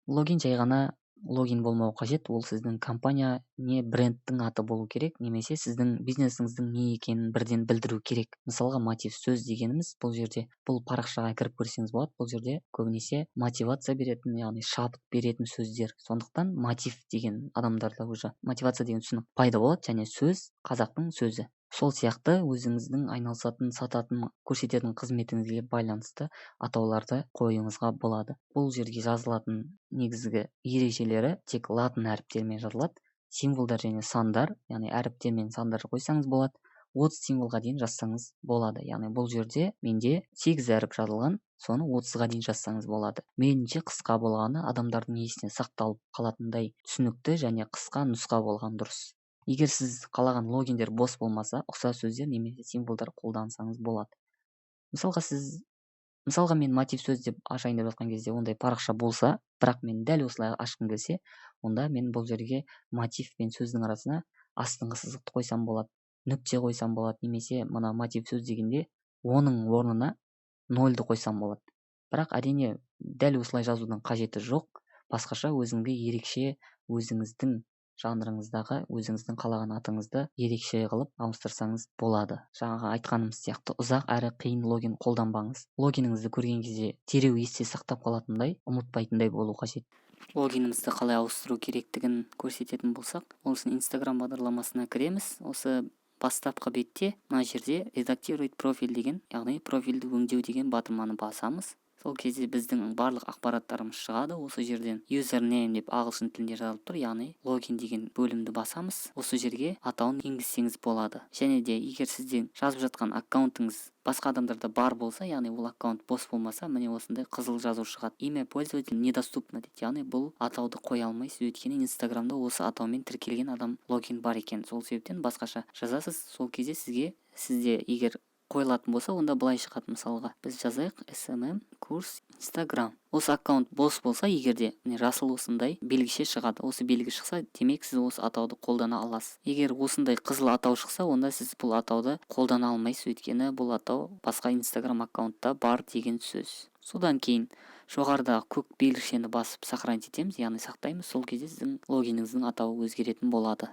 Логин жай ғана логин болмауы қажет. Ол сіздің компания не брендтің аты болу керек, немесе сіздің бизнесіңіздің не екенін бірден білдіру керек. Мысалға, мотив сөз дегеніміз бұл жерде, бұл парақшаға кіріп көрсеңіз болады, бұл жерде көбінесе мотивация беретін, яғни шабыт беретін сөздер. Сондықтан мотив деген адамдарда уже мотивация деген түсінік пайда болады, және сөз қазақтың сөзі. Сол сияқты өзіңіздің айналысатын, сататын, көрсететін қызметіңізге байланысты атауларды қоюыңызға болады. Бұл жерге жазылатын негізгі ережелері тек латын әріптерімен жазылады. Символдар және сандар, яғни әріптер мен сандар қойсаңыз болады. 30 символға дейін жазсаңыз болады. Яғни бұл жерде менде 8 әріп жазылған, соны 30-ға дейін жазсаңыз болады. Меніңше қысқа болғаны адамдардың есіне сақталып қалатындай түсінікті және қысқа нұсқа болған дұрыс. Егер сіз қалаған логиндер бос болмаса, ұқсас сөздер немесе символдар қолдансаңыз болады. Мысалға мен мотив сөз деп ашайын деп жатқан кезде ондай парақша болса, бірақ мен дәл осылай ашқым келсе, онда мен бұл жерге мотив пен сөздің арасына астыңғы сызықты қойсам болады, нүкте қойсам болады, немесе мына мотив сөз дегенде оның орнына 0-ды қойсам болады. Бірақ әрине дәл осылай жазудың қажеті жоқ. Басқаша өзіңді ерекше, өзіңіздің жанрыңыздағы өзіңіздің қалаған атыңызды ерекше қылып ауыстырсаңыз болады. Жаңағы айтқанымыз сияқты ұзақ әрі қиын логин қолданбаңыз. Логиніңізді көрген кезде тереу есте сақтап қалатындай, ұмытпайтындай болу қажет. Логинімізді қалай ауыстыру керектігін көрсететін болсақ, ол үшін Instagram бағдарламасына кіреміз. Осы бастапқы бетте мына жерде редактировать профиль деген, яғни профильді өңдеу деген батырманы басамыз. Сол кезде біздің барлық ақпараттарымыз шығады. Осы жерден username деп ағылшын тілінде жазылып тұр, яғни логин деген бөлімді басамыз. Осы жерге атауын енгізсеңіз болады. Және де егер сіздің жазып жатқан аккаунтыңыз басқа адамдарда бар болса, яғни ол аккаунт бос болмаса, міне осындай қызыл жазу шығады. Имя пользователя недоступно дейді. Яғни бұл атауды қоя алмайсыз, өйткені Инстаграмда осы атаумен тіркелген адам логин бар екен. Сол себептен басқаша жазасыз. Сол кезде сізде егер қойылатын болса, онда былай шығады. Мысалға, біз жазайық SMM курс Instagram. Осы аккаунт бос болса, егерде жасыл осындай белгіше шығады. Осы белгі шықса, демек сіз осы атауды қолдана аласыз. Егер осындай қызыл атау шықса, онда сіз бұл атауды қолдана алмайсыз, өйткені бұл атау басқа Instagram аккаунтта бар деген сөз. Содан кейін жоғарыдағы көк белгішені басып сохранить етеміз, яғни сақтаймыз. Сол кезде сіздің логиніңіздің атауы өзгеретін болады.